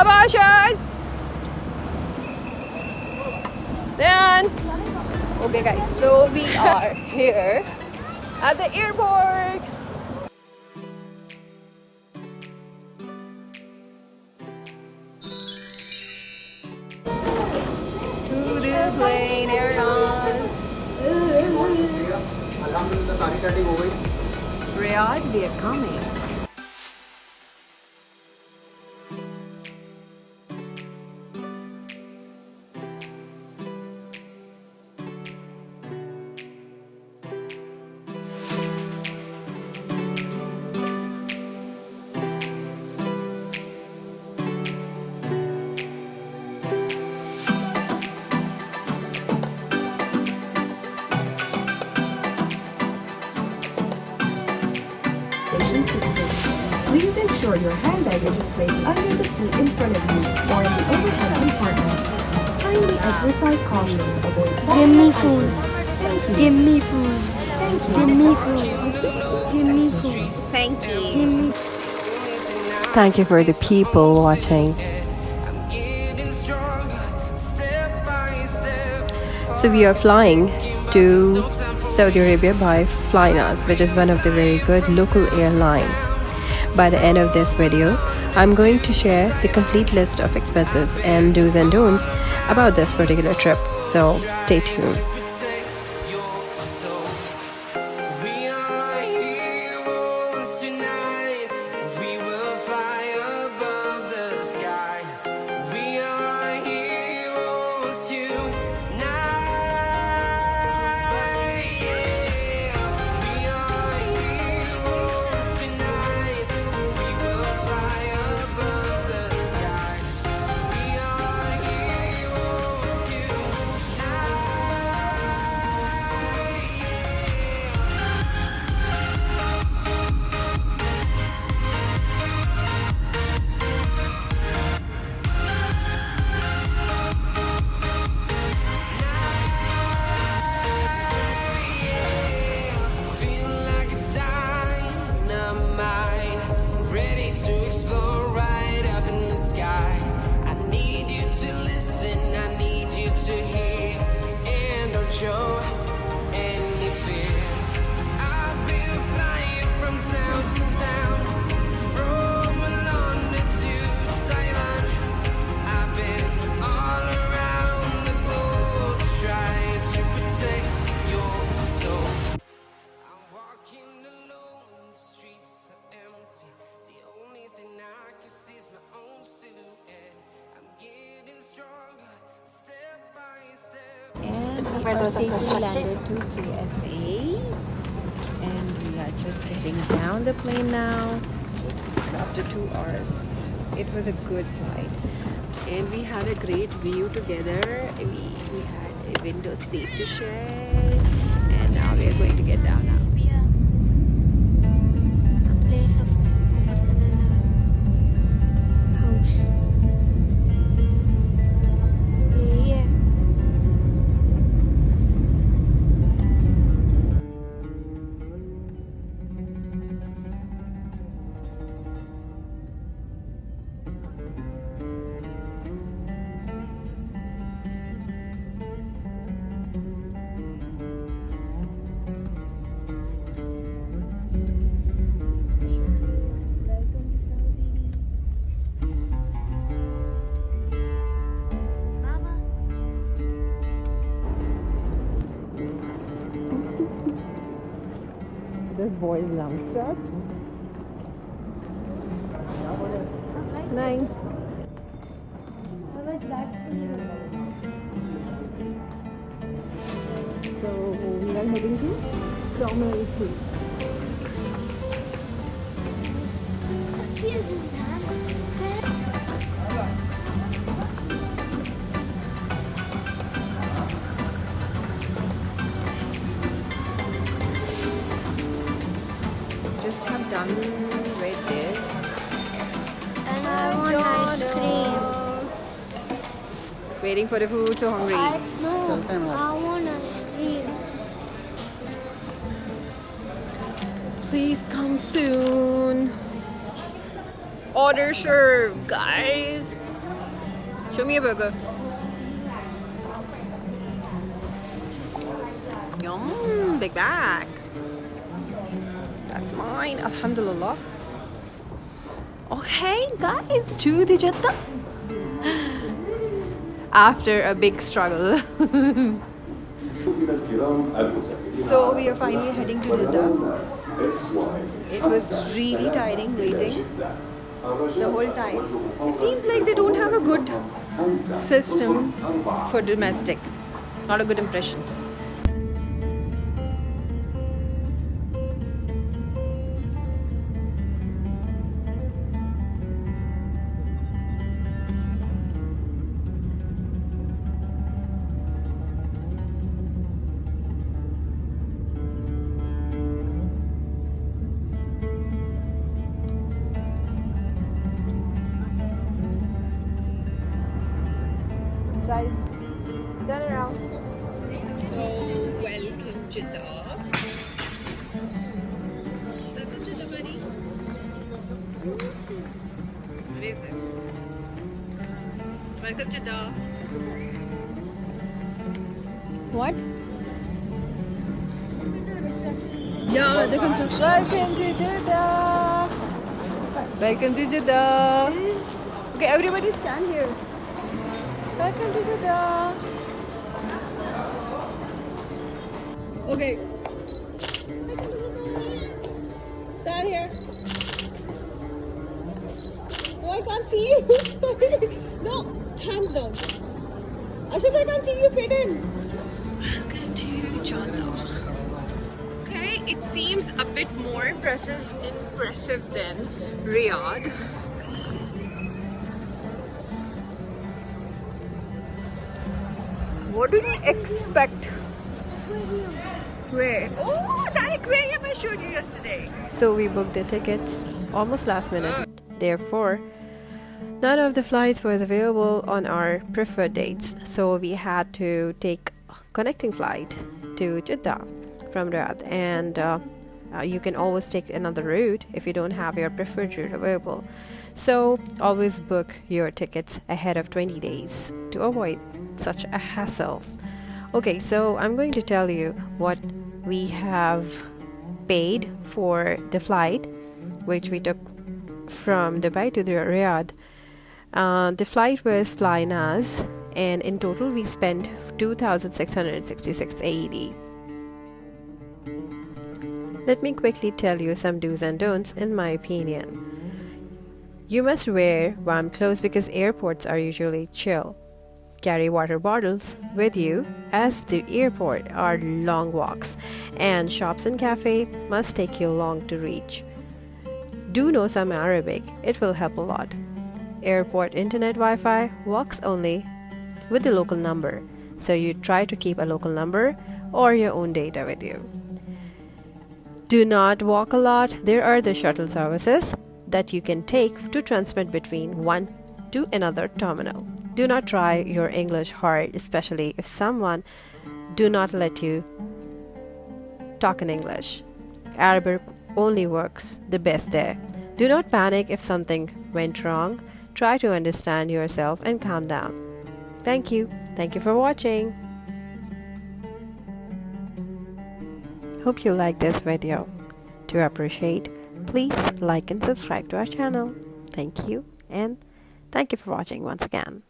Abashas! Then, okay guys, so we are here at the airport. To the plane airlines. Riyadh, we are coming. Please ensure your hand baggage is placed under the seat in front of you or in the overhead compartment. Kindly exercise caution to avoid Give me food. Thank you. Give me food. Give me food. Give me food. Thank you. Give me. Thank you for the people watching. So we are flying to Saudi Arabia by Flynas, which is one of the very good local airline. By the end of this video, I'm going to share the complete list of expenses and do's and don'ts about this particular trip. So stay tuned. Our safely landed to KSA, and we are just getting down the plane now after 2 hours. It was a good flight, and we had a great view together. We had a window seat to share, and now we are going to get down now. A place of house. Yeah. This boy loves us. Nice. So we are heading to Terminal 3. Just have done with this. And I want ice cream. Waiting for the food, so hungry. No, I want ice cream. Please come soon. Order served, guys. Show me a burger. Yum, big bag. That's mine, alhamdulillah. Okay, guys, to the Jeddah. After a big struggle. So we are finally heading to Jeddah. It was really tiring waiting the whole time. It seems like they don't have a good system for domestic. Not a good impression. Guys, turn around. So, welcome Jeddah. Welcome Jeddah, buddy. What is it? Welcome Jeddah. What? Yeah, the construction. Welcome to Jeddah. Welcome to Jeddah. Okay, everybody stand here. Welcome to Jeddah. Okay. Stand here. Oh, I can't see you. No, hands down. Ashit, I can't see you fit in. Welcome to Jeddah. Okay, it seems a bit more impressive than Riyadh. What do you expect? Where? Oh, that aquarium I showed you yesterday. So we booked the tickets almost last minute. Therefore, none of the flights was available on our preferred dates. So we had to take a connecting flight to Jeddah from Riyadh. And you can always take another route if you don't have your preferred route available. So always book your tickets ahead of 20 days to avoid such a hassle. Okay, so I'm going to tell you what we have paid for the flight which we took from Dubai to the Riyadh. The flight was FlyNaz, and in total we spent 2,666 AED. Let me quickly tell you some do's and don'ts in my opinion. You must wear warm clothes because airports are usually chill. Carry water bottles with you as the airport are long walks and shops and cafe must take you long to reach. Do know some Arabic, it will help a lot. Airport internet Wi-Fi works only with the local number, so you try to keep a local number or your own data with you. Do not walk a lot. There are the shuttle services that you can take to transmit between one to another terminal. Do not try your English hard, especially if someone do not let you talk in English. Arabic only works the best there. Do not panic if something went wrong. Try to understand yourself and calm down. Thank you. Thank you for watching. Hope you like this video. To appreciate, please like and subscribe to our channel. Thank you, and thank you for watching once again.